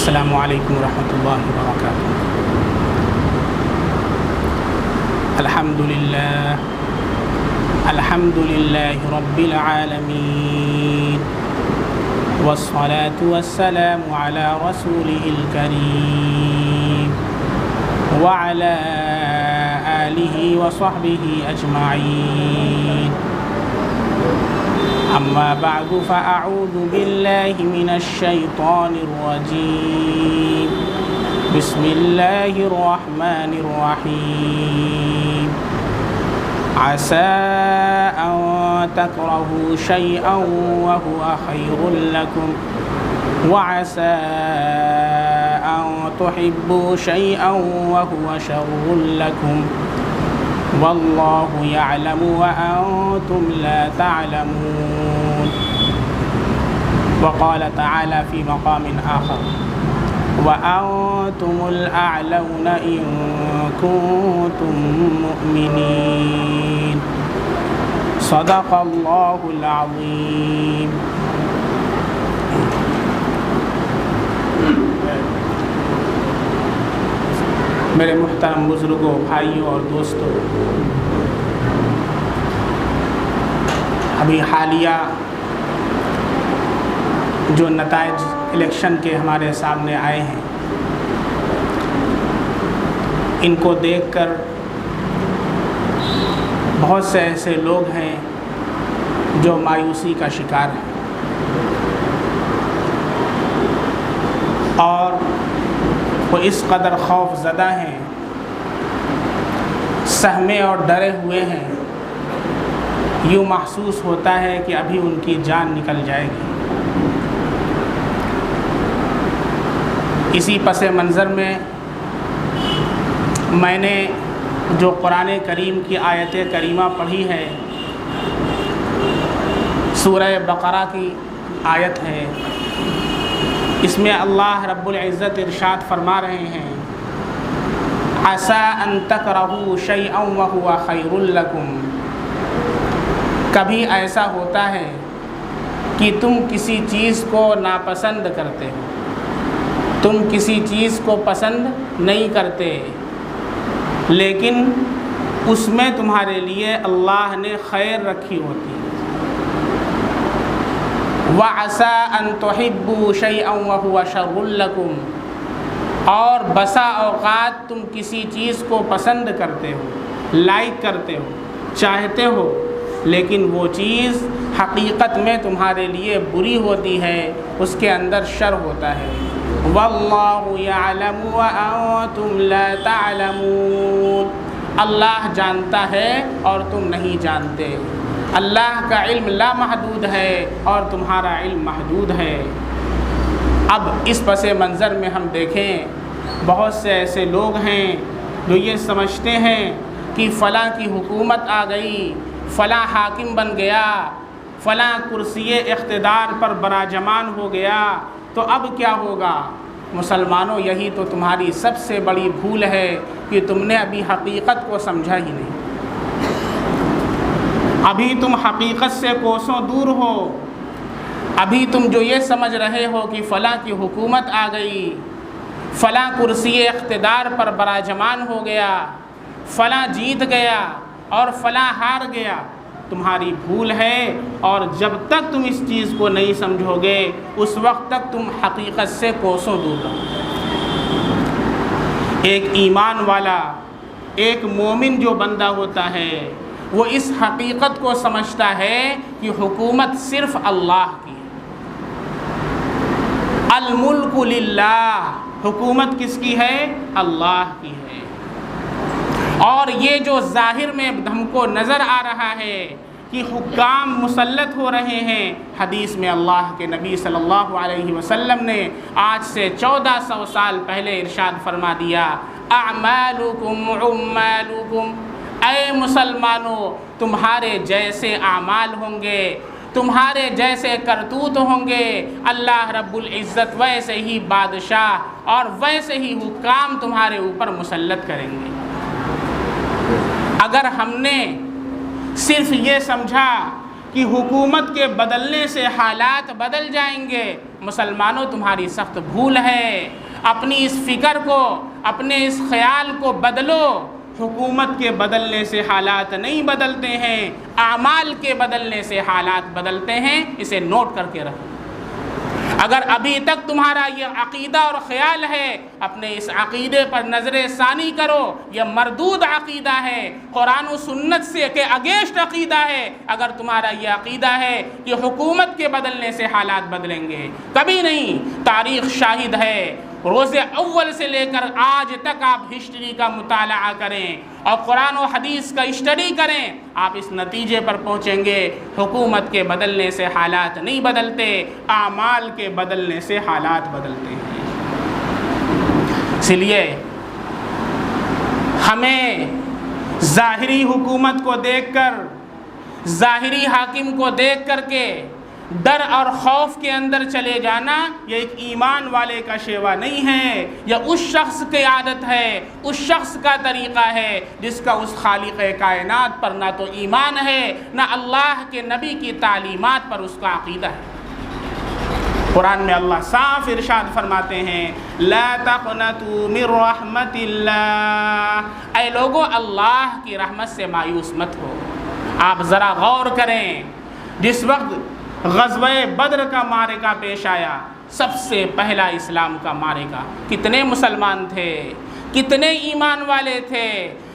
السلام علیکم ورحمۃ اللہ وبرکاتہ۔ الحمد للہ رب العالمین والصلاة والسلام علی رسولہ الکریم وعلی آلہ وصحبہ اجمعین، اما بعد فاعوذ باللہ من الشیطان الرجیم، بسم اللہ الرحمن الرحیم۔ عسى أن تكرهوا شيئا وهو خير لكم وعسى أن تحبوا شيئا وهو شر لكم والله يعلم وأنتم لا تعلمون۔ وقال تعالى في مقام آخر: وأنتم الأعلون إن كنتم مؤمنين۔ صدق الله العظيم۔ میرے محترم بزرگوں، بھائیوں اور دوستوں، ابھی حالیہ جو نتائج الیکشن کے ہمارے سامنے آئے ہیں، ان کو دیکھ کر بہت سے ایسے لوگ ہیں جو مایوسی کا شکار ہیں اور وہ اس قدر خوف زدہ ہیں، سہمے اور ڈرے ہوئے ہیں، یوں محسوس ہوتا ہے کہ ابھی ان کی جان نکل جائے گی۔ اسی پس منظر میں میں نے جو قرآن کریم کی آیت کریمہ پڑھی ہے، سورہ بقرہ کی آیت ہے، اس میں اللہ رب العزت ارشاد فرما رہے ہیں: عسیٰ ان تکرہوا شیئا وہو خیر لکم۔ کبھی ایسا ہوتا ہے کہ تم کسی چیز کو ناپسند کرتے ہو، تم کسی چیز کو پسند نہیں کرتے، لیکن اس میں تمہارے لیے اللہ نے خیر رکھی ہوتی ہے۔ وَعَسَىٰ أَن تُحِبُّوا شَيْئًا وَهُوَ شَرٌّ لَكُمْ، اور بسا اوقات تم کسی چیز کو پسند کرتے ہو، لائک کرتے ہو، چاہتے ہو، لیکن وہ چیز حقیقت میں تمہارے لیے بری ہوتی ہے، اس کے اندر شر ہوتا ہے۔ واللہ یعلم وانتم لا تعلمون، اللہ جانتا ہے اور تم نہیں جانتے۔ اللہ کا علم لامحدود ہے اور تمہارا علم محدود ہے۔ اب اس پس منظر میں ہم دیکھیں، بہت سے ایسے لوگ ہیں جو یہ سمجھتے ہیں کہ فلاں کی حکومت آ گئی، فلاں حاکم بن گیا، فلاں کرسی اقتدار پر براجمان ہو گیا، تو اب کیا ہوگا؟ مسلمانوں، یہی تو تمہاری سب سے بڑی بھول ہے کہ تم نے ابھی حقیقت کو سمجھا ہی نہیں۔ ابھی تم حقیقت سے کوسوں دور ہو۔ ابھی تم جو یہ سمجھ رہے ہو کہ فلاں کی حکومت آ گئی، فلاں کرسی اقتدار پر براجمان ہو گیا، فلاں جیت گیا اور فلاں ہار گیا، تمہاری بھول ہے، اور جب تک تم اس چیز کو نہیں سمجھو گے اس وقت تک تم حقیقت سے کوسوں دور رہو۔ ایک ایمان والا، ایک مومن جو بندہ ہوتا ہے، وہ اس حقیقت کو سمجھتا ہے کہ حکومت صرف اللہ کی ہے۔ الملک للہ، حکومت کس کی ہے؟ اللہ کی ہے۔ اور یہ جو ظاہر میں ہم کو نظر آ رہا ہے کہ حکام مسلط ہو رہے ہیں، حدیث میں اللہ کے نبی صلی اللہ علیہ وسلم نے آج سے 1400 سال پہلے ارشاد فرما دیا: اعمالکم عمالکم، اے مسلمانوں، تمہارے جیسے اعمال ہوں گے، تمہارے جیسے کرتوت ہوں گے، اللہ رب العزت ویسے ہی بادشاہ اور ویسے ہی حکام تمہارے اوپر مسلط کریں گے۔ اگر ہم نے صرف یہ سمجھا کہ حکومت کے بدلنے سے حالات بدل جائیں گے مسلمانوں تمہاری سخت بھول ہے، اپنی اس فکر کو، اپنے اس خیال کو بدلو۔ حکومت کے بدلنے سے حالات نہیں بدلتے ہیں، اعمال کے بدلنے سے حالات بدلتے ہیں، اسے نوٹ کر کے رکھو۔ اگر ابھی تک تمہارا یہ عقیدہ اور خیال ہے، اپنے اس عقیدے پر نظر ثانی کرو، یہ مردود عقیدہ ہے، قرآن و سنت سے کے اگینسٹ عقیدہ ہے۔ اگر تمہارا یہ عقیدہ ہے کہ حکومت کے بدلنے سے حالات بدلیں گے، کبھی نہیں۔ تاریخ شاہد ہے، روز اول سے لے کر آج تک آپ ہسٹری کا مطالعہ کریں اور قرآن و حدیث کا اسٹڈی کریں، آپ اس نتیجے پر پہنچیں گے، حکومت کے بدلنے سے حالات نہیں بدلتے، اعمال کے بدلنے سے حالات بدلتے ہیں۔ اس لیے ہمیں ظاہری حکومت کو دیکھ کر، ظاہری حاکم کو دیکھ کر کے ڈر اور خوف کے اندر چلے جانا، یہ ایک ایمان والے کا شیوا نہیں ہے، یہ اس شخص کی عادت ہے، اس شخص کا طریقہ ہے جس کا اس خالق کائنات پر نہ تو ایمان ہے، نہ اللہ کے نبی کی تعلیمات پر اس کا عقیدہ ہے۔ قرآن میں اللہ صاف ارشاد فرماتے ہیں، لا تقنطوا من رحمت اللہ، اے لوگو اللہ کی رحمت سے مایوس مت ہو۔ آپ ذرا غور کریں، جس وقت غزوہ بدر کا معرکہ پیش آیا، سب سے پہلا اسلام کا معرکہ، کتنے مسلمان تھے، کتنے ایمان والے تھے،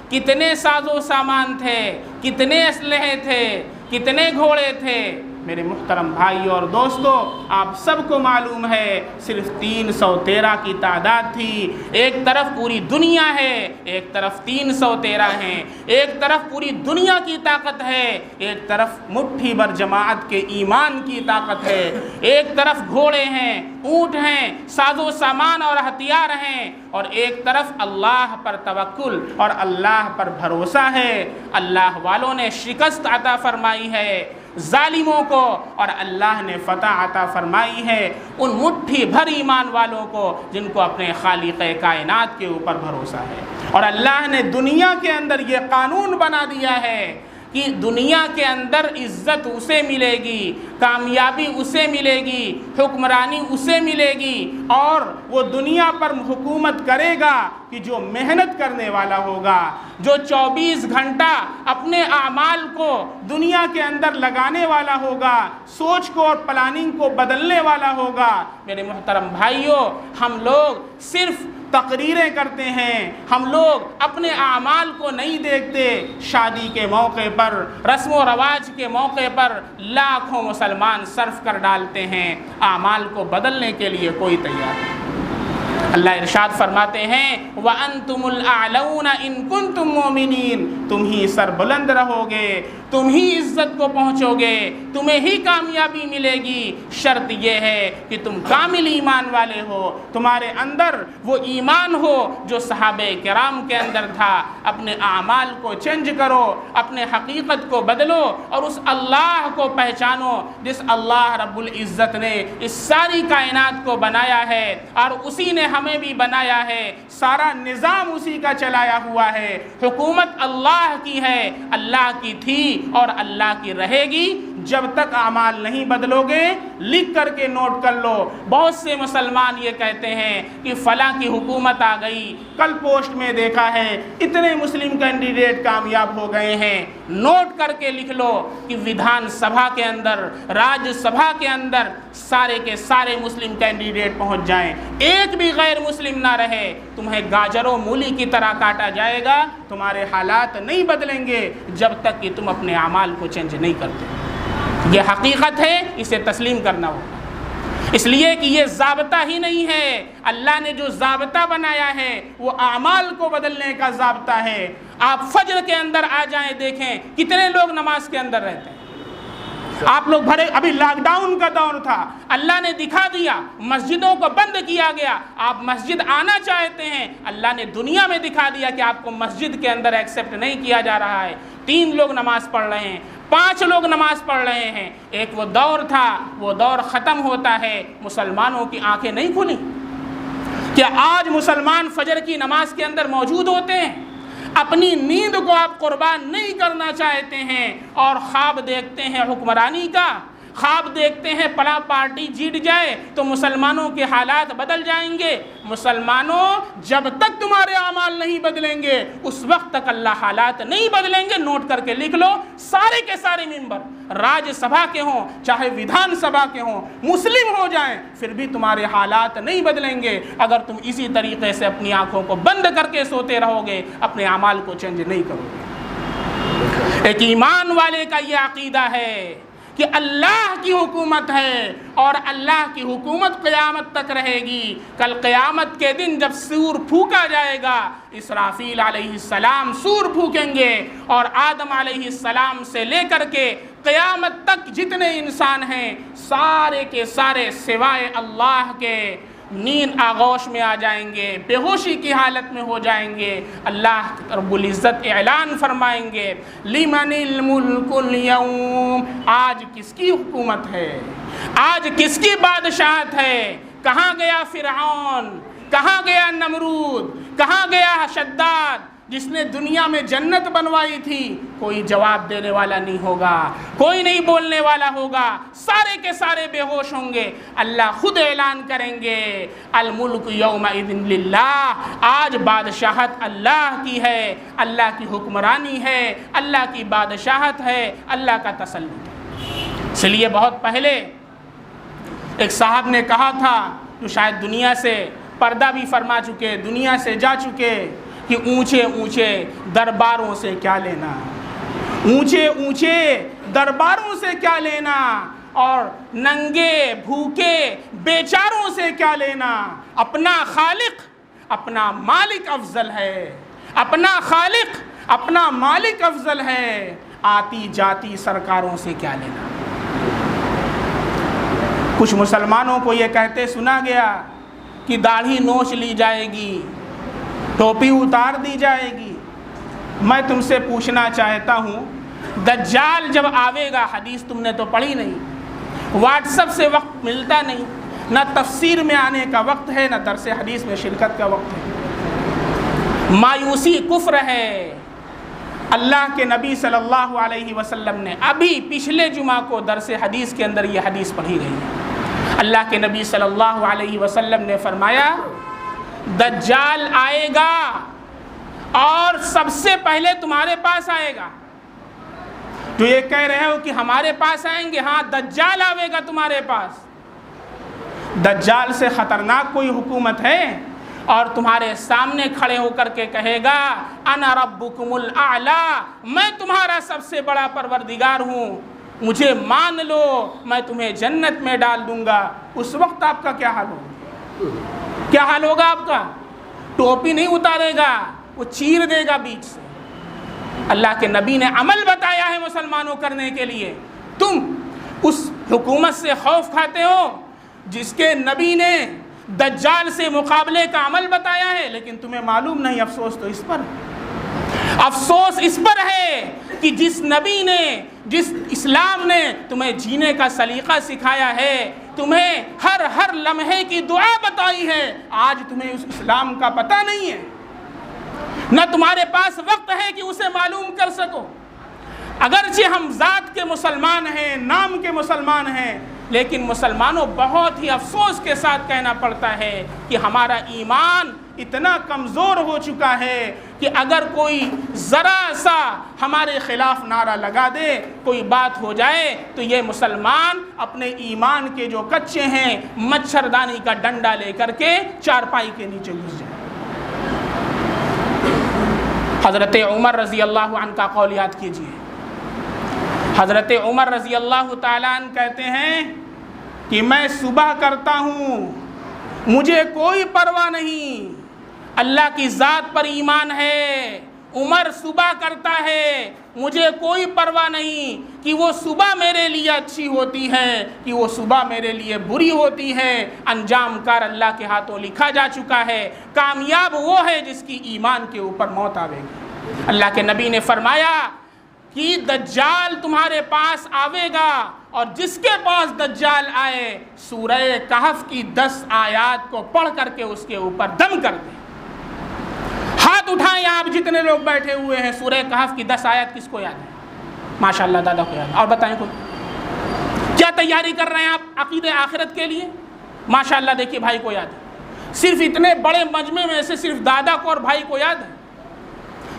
کتنے ساز و سامان تھے، کتنے اسلحے تھے، کتنے گھوڑے تھے۔ میرے محترم بھائیوں اور دوستو، آپ سب کو معلوم ہے صرف 313 کی تعداد تھی۔ ایک طرف پوری دنیا ہے، ایک طرف 313 ہیں، ایک طرف پوری دنیا کی طاقت ہے، ایک طرف مٹھی بھر جماعت کے ایمان کی طاقت ہے، ایک طرف گھوڑے ہیں، اونٹ ہیں، ساز و سامان اور ہتھیار ہیں، اور ایک طرف اللہ پر توکل اور اللہ پر بھروسہ ہے۔ اللہ والوں نے شکست عطا فرمائی ہے ظالموں کو، اور اللہ نے فتح عطا فرمائی ہے ان مٹھی بھر ایمان والوں کو جن کو اپنے خالق کائنات کے اوپر بھروسہ ہے۔ اور اللہ نے دنیا کے اندر یہ قانون بنا دیا ہے کہ دنیا کے اندر عزت اسے ملے گی، کامیابی اسے ملے گی، حکمرانی اسے ملے گی، اور وہ دنیا پر حکومت کرے گا کہ جو محنت کرنے والا ہوگا، جو 24 گھنٹہ اپنے اعمال کو دنیا کے اندر لگانے والا ہوگا، سوچ کو اور پلاننگ کو بدلنے والا ہوگا۔ میرے محترم بھائیوں، ہم لوگ صرف تقریریں کرتے ہیں، ہم لوگ اپنے اعمال کو نہیں دیکھتے۔ شادی کے موقع پر، رسم و رواج کے موقع پر لاکھوں مسلمان صرف کر ڈالتے ہیں، اعمال کو بدلنے کے لیے کوئی تیار نہیں۔ اللہ ارشاد فرماتے ہیں، وَأَنْتُمُ الْأَعْلَوْنَ إِن كُنْتُم مُؤْمِنِينَ، تم ہی سر بلند رہو گے، تم ہی عزت کو پہنچو گے، تمہیں ہی کامیابی ملے گی۔ شرط یہ ہے کہ تم کامل ایمان والے ہو، تمہارے اندر وہ ایمان ہو جو صحابہ کرام کے اندر تھا۔ اپنے اعمال کو چینج کرو، اپنے حقیقت کو بدلو، اور اس اللہ کو پہچانو جس اللہ رب العزت نے اس ساری کائنات کو بنایا ہے، اور اسی نے ہمیں بھی بنایا ہے، سارا نظام اسی کا چلایا ہوا ہے۔ حکومت اللہ کی ہے، اللہ کی تھی اور اللہ کی رہے گی جب تک اعمال نہیں بدلو گے۔ لکھ کر کے نوٹ کر لو، بہت سے مسلمان یہ کہتے ہیں کہ فلاں کی حکومت آ گئی، کل پوسٹ میں دیکھا ہے اتنے مسلم کینڈیڈیٹ کامیاب ہو گئے ہیں۔ نوٹ کر کے لکھ لو کہ ودھان سبھا کے اندر، راج سبھا کے اندر سارے کے سارے مسلم کینڈیڈیٹ پہنچ جائیں، ایک بھی غیر مسلم نہ رہے، تمہیں گاجر و مولی کی طرح کاٹا جائے گا، تمہارے حالات نہیں بدلیں گے جب تک کہ تم اپنے اعمال کو چینج نہیں کرتے۔ یہ حقیقت ہے، اسے تسلیم کرنا ہوگا، اس لیے کہ یہ ضابطہ ہی نہیں ہے۔ اللہ نے جو ضابطہ بنایا ہے وہ اعمال کو بدلنے کا ضابطہ ہے۔ آپ فجر کے اندر آ جائیں، دیکھیں کتنے لوگ نماز کے اندر رہتے ہیں۔ آپ لوگ بھرے، ابھی لاک ڈاؤن کا دور تھا، اللہ نے دکھا دیا، مسجدوں کو بند کیا گیا، آپ مسجد آنا چاہتے ہیں، اللہ نے دنیا میں دکھا دیا کہ آپ کو مسجد کے اندر ایکسیپٹ نہیں کیا جا رہا ہے۔ 3 لوگ نماز پڑھ رہے ہیں، 5 لوگ نماز پڑھ رہے ہیں۔ ایک وہ دور تھا، وہ دور ختم ہوتا ہے، مسلمانوں کی آنکھیں نہیں کھلی۔ کیا آج مسلمان فجر کی نماز کے اندر موجود ہوتے ہیں؟ اپنی نیند کو آپ قربان نہیں کرنا چاہتے ہیں اور خواب دیکھتے ہیں حکمرانی کا، خواب دیکھتے ہیں فلاں پارٹی جیت جائے تو مسلمانوں کے حالات بدل جائیں گے۔ مسلمانوں، جب تک تمہارے اعمال نہیں بدلیں گے اس وقت تک اللہ حالات نہیں بدلیں گے۔ نوٹ کر کے لکھ لو، سارے کے سارے ممبر راج سبھا کے ہوں چاہے ویدھان سبھا کے ہوں، مسلم ہو جائیں پھر بھی تمہارے حالات نہیں بدلیں گے اگر تم اسی طریقے سے اپنی آنکھوں کو بند کر کے سوتے رہو گے، اپنے اعمال کو چینج نہیں کرو گے۔ ایک ایمان والے کا یہ عقیدہ ہے کہ اللہ کی حکومت ہے اور اللہ کی حکومت قیامت تک رہے گی۔ کل قیامت کے دن جب سور پھونکا جائے گا، اسرافیل علیہ السلام سور پھونکیں گے اور آدم علیہ السلام سے لے کر کے قیامت تک جتنے انسان ہیں سارے کے سارے سوائے اللہ کے نیند آغوش میں آ جائیں گے، بے ہوشی کی حالت میں ہو جائیں گے۔ اللہ رب العزت اعلان فرمائیں گے، لمن الملک اليوم، آج کس کی حکومت ہے، آج کس کی بادشاہت ہے؟ کہاں گیا فرعون، کہاں گیا نمرود، کہاں گیا شداد جس نے دنیا میں جنت بنوائی تھی؟ کوئی جواب دینے والا نہیں ہوگا، کوئی نہیں بولنے والا ہوگا، سارے کے سارے بے ہوش ہوں گے۔ اللہ خود اعلان کریں گے، الملک یومئذ للہ، آج بادشاہت اللہ کی ہے، اللہ کی حکمرانی ہے، اللہ کی بادشاہت ہے، اللہ کا تسلط ہے۔ اس لیے بہت پہلے ایک صاحب نے کہا تھا جو شاید دنیا سے پردہ بھی فرما چکے، دنیا سے جا چکے، کہ اونچے اونچے درباروں سے کیا لینا، اونچے اونچے درباروں سے کیا لینا، اور ننگے بھوکے بیچاروں سے کیا لینا۔ اپنا خالق اپنا مالک افضل ہے، اپنا خالق اپنا مالک افضل ہے، آتی جاتی سرکاروں سے کیا لینا۔ کچھ مسلمانوں کو یہ کہتے سنا گیا کہ داڑھی نوچ لی جائے گی، ٹوپی اتار دی جائے گی۔ میں تم سے پوچھنا چاہتا ہوں، دجال جب آوے گا، حدیث تم نے تو پڑھی نہیں، واٹس ایپ سے وقت ملتا نہیں، نہ تفسیر میں آنے کا وقت ہے، نہ درس حدیث میں شرکت کا وقت ہے، مایوسی کفر ہے۔ اللہ کے نبی صلی اللہ علیہ وسلم نے ابھی پچھلے جمعہ کو درس حدیث کے اندر یہ حدیث پڑھی گئی ہے۔ اللہ کے نبی صلی اللہ علیہ وسلم نے فرمایا، دجال آئے گا اور سب سے پہلے تمہارے پاس آئے گا۔ جو یہ کہہ رہے ہو کہ ہمارے پاس آئیں گے، ہاں دجال آئے گا تمہارے پاس۔ دجال سے خطرناک کوئی حکومت ہے اور تمہارے سامنے کھڑے ہو کر کے کہے گا، انا ربکم الاعلی، میں تمہارا سب سے بڑا پروردگار ہوں، مجھے مان لو، میں تمہیں جنت میں ڈال دوں گا۔ اس وقت آپ کا کیا حال ہوگا؟ کیا حال ہوگا آپ کا؟ ٹوپی نہیں اتارے گا، وہ چیر دے گا بیچ سے۔ اللہ کے نبی نے عمل بتایا ہے مسلمانوں کرنے کے لیے۔ تم اس حکومت سے خوف کھاتے ہو جس کے نبی نے دجال سے مقابلے کا عمل بتایا ہے، لیکن تمہیں معلوم نہیں۔ افسوس تو اس پر ہے، افسوس اس پر ہے کہ جس نبی نے، جس اسلام نے تمہیں جینے کا سلیقہ سکھایا ہے، تمہیں ہر لمحے کی دعا بتائی ہے، آج تمہیں اس اسلام کا پتہ نہیں ہے، نہ تمہارے پاس وقت ہے کہ اسے معلوم کر سکو۔ اگرچہ ہم ذات کے مسلمان ہیں، نام کے مسلمان ہیں، لیکن مسلمانوں بہت ہی افسوس کے ساتھ کہنا پڑتا ہے کہ ہمارا ایمان اتنا کمزور ہو چکا ہے کہ اگر کوئی ذرا سا ہمارے خلاف نعرہ لگا دے، کوئی بات ہو جائے تو یہ مسلمان اپنے ایمان کے جو کچے ہیں مچھردانی کا ڈنڈا لے کر کے چارپائی کے نیچے گھس جائے۔ حضرت عمر رضی اللہ عنہ کا قول یاد کیجئے۔ حضرت عمر رضی اللہ تعالیٰ عنہ کہتے ہیں کہ میں صبح کرتا ہوں، مجھے کوئی پرواہ نہیں، اللہ کی ذات پر ایمان ہے۔ عمر صبح کرتا ہے، مجھے کوئی پرواہ نہیں کہ وہ صبح میرے لیے اچھی ہوتی ہے کہ وہ صبح میرے لیے بری ہوتی ہے، انجام کار اللہ کے ہاتھوں لکھا جا چکا ہے۔ کامیاب وہ ہے جس کی ایمان کے اوپر موت آوے گی۔ اللہ کے نبی نے فرمایا کہ دجال تمہارے پاس آوے گا، اور جس کے پاس دجال آئے سورہ کہف کی 10 آیات کو پڑھ کر کے اس کے اوپر دم کر دے۔ ہاتھ اٹھائیں آپ جتنے لوگ بیٹھے ہوئے ہیں، سورہ کہف کی 10 آیات کس کو یاد ہے؟ ماشاءاللہ دادا کو یاد ہے، اور بتائیں کوئی؟ کیا تیاری کر رہے ہیں آپ عقیدہ آخرت کے لیے؟ ماشاءاللہ دیکھیے بھائی کو یاد ہے، صرف اتنے بڑے مجمع میں سے صرف دادا کو اور بھائی کو یاد ہے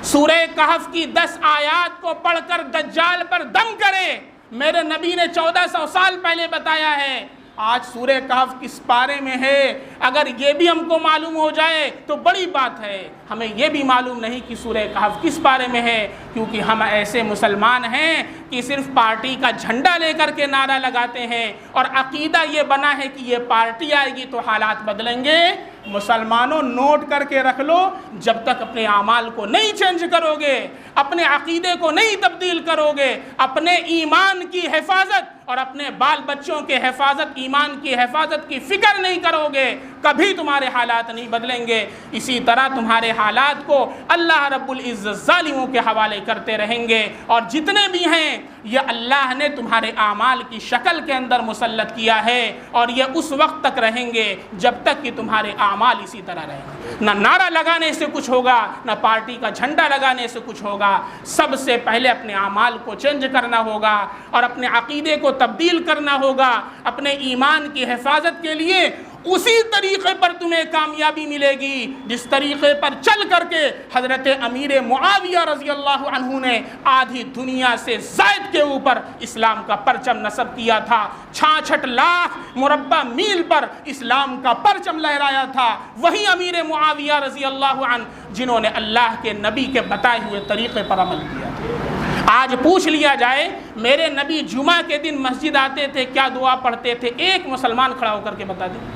سورہ کہف کی 10 آیات کو پڑھ کر دجال پر دم کرے۔ میرے نبی نے 1400 سال پہلے بتایا ہے، آج سورہ کہف کس پارے میں ہے اگر یہ بھی ہم کو معلوم ہو جائے تو بڑی بات ہے۔ ہمیں یہ بھی معلوم نہیں کہ سورہ کہف کس پارے میں ہے، کیونکہ ہم ایسے مسلمان ہیں کہ صرف پارٹی کا جھنڈا لے کر کے نعرہ لگاتے ہیں اور عقیدہ یہ بنا ہے کہ یہ پارٹی آئے گی تو حالات بدلیں گے۔ مسلمانوں نوٹ کر کے رکھ لو، جب تک اپنے اعمال کو نہیں چینج کرو گے، اپنے عقیدے کو نہیں تبدیل کرو گے، اپنے ایمان کی حفاظت اور اپنے بال بچوں کے حفاظت، ایمان کی حفاظت کی فکر نہیں کرو گے، کبھی تمہارے حالات نہیں بدلیں گے۔ اسی طرح تمہارے حالات کو اللہ رب العزت ظالموں کے حوالے کرتے رہیں گے، اور جتنے بھی ہیں یہ اللہ نے تمہارے اعمال کی شکل کے اندر مسلط کیا ہے، اور یہ اس وقت تک رہیں گے جب تک کہ تمہارے اعمال اسی طرح رہیں گے۔ نہ نعرہ لگانے سے کچھ ہوگا، نہ پارٹی کا جھنڈا لگانے سے کچھ ہوگا۔ سب سے پہلے اپنے اعمال کو چینج کرنا ہوگا اور اپنے عقیدے کو تبدیل کرنا ہوگا۔ اپنے ایمان کی حفاظت کے لیے اسی طریقے پر تمہیں کامیابی ملے گی جس طریقے پر چل کر کے حضرت امیر معاویہ رضی اللہ عنہ نے آدھی دنیا سے زائد کے اوپر اسلام کا پرچم نصب کیا تھا۔ 66 لاکھ مربع میل پر اسلام کا پرچم لہرایا تھا۔ وہی امیر معاویہ رضی اللہ عنہ جنہوں نے اللہ کے نبی کے بتائے ہوئے طریقے پر عمل کیا تھا۔ آج پوچھ لیا جائے میرے نبی جمعہ کے دن مسجد آتے تھے، کیا دعا پڑھتے تھے؟ ایک مسلمان کھڑا ہو کر کے بتا دیں۔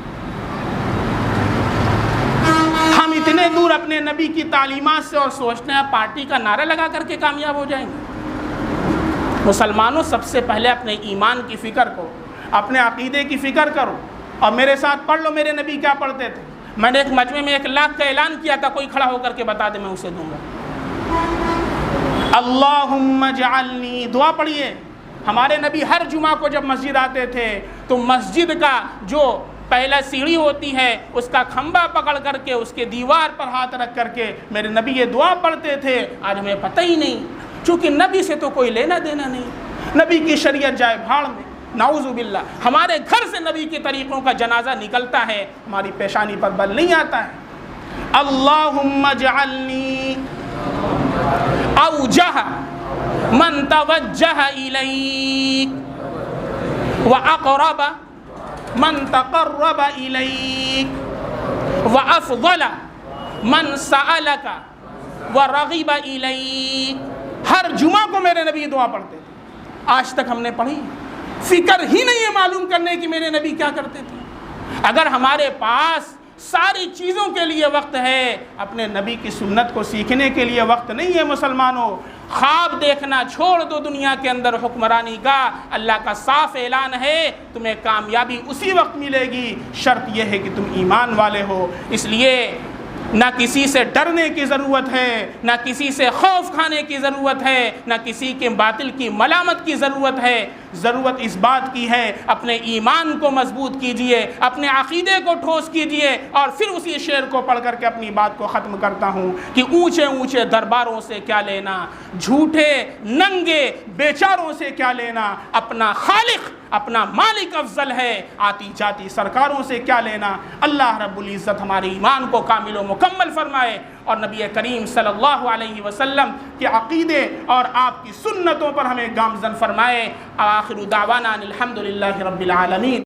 ہم اتنے دور اپنے نبی کی تعلیمات سے اور سوچتے ہیں پارٹی کا نعرہ لگا کر کے کامیاب ہو جائیں گے۔ مسلمانوں سب سے پہلے اپنے ایمان کی فکر کرو، اپنے عقیدے کی فکر کرو، اور میرے ساتھ پڑھ لو میرے نبی کیا پڑھتے تھے۔ میں نے ایک مجمع میں 1 لاکھ کا اعلان کیا تھا، کوئی کھڑا ہو کر کے بتا دے میں اسے دوں گا۔ اللہم اجعلنی، دعا پڑھیے۔ ہمارے نبی ہر جمعہ کو جب مسجد آتے تھے تو مسجد کا جو پہلا سیڑھی ہوتی ہے اس کا کھمبا پکڑ کر کے اس کے دیوار پر ہاتھ رکھ کر کے میرے نبی یہ دعا پڑھتے تھے۔ آج ہمیں پتہ ہی نہیں، چونکہ نبی سے تو کوئی لینا دینا نہیں، نبی کی شریعت جائے بھاڑ میں، نعوذ باللہ۔ ہمارے گھر سے نبی کے طریقوں کا جنازہ نکلتا ہے، ہماری پیشانی پر بل نہیں آتا ہے۔ اللہم اجعلنی اوجہ من توجہ الیک واقرب من تقرب الیک وافضل من سألک ورغب الیک۔ ہر جمعہ کو میرے نبی دعا پڑھتے تھے، آج تک ہم نے پڑھی، فکر ہی نہیں ہے معلوم کرنے کی میرے نبی کیا کرتے تھے۔ اگر ہمارے پاس ساری چیزوں کے لیے وقت ہے، اپنے نبی کی سنت کو سیکھنے کے لیے وقت نہیں ہے مسلمانوں۔ خواب دیکھنا چھوڑ دو دنیا کے اندر حکمرانی کا۔ اللہ کا صاف اعلان ہے تمہیں کامیابی اسی وقت ملے گی، شرط یہ ہے کہ تم ایمان والے ہو۔ اس لیے نہ کسی سے ڈرنے کی ضرورت ہے، نہ کسی سے خوف کھانے کی ضرورت ہے، نہ کسی کے باطل کی ملامت کی ضرورت ہے۔ ضرورت اس بات کی ہے اپنے ایمان کو مضبوط کیجئے، اپنے عقیدے کو ٹھوس کیجئے، اور پھر اسی شعر کو پڑھ کر کے اپنی بات کو ختم کرتا ہوں کہ اونچے اونچے درباروں سے کیا لینا، جھوٹے ننگے بیچاروں سے کیا لینا، اپنا خالق اپنا مالک افضل ہے، آتی جاتی سرکاروں سے کیا لینا۔ اللہ رب العزت ہمارے ایمان کو کامل و مکمل فرمائے، اور نبی کریم صلی اللہ علیہ وسلم کے عقیدے اور آپ کی سنتوں پر ہمیں گامزن فرمائے۔ آخر دعوانا الحمدللہ رب العالمین۔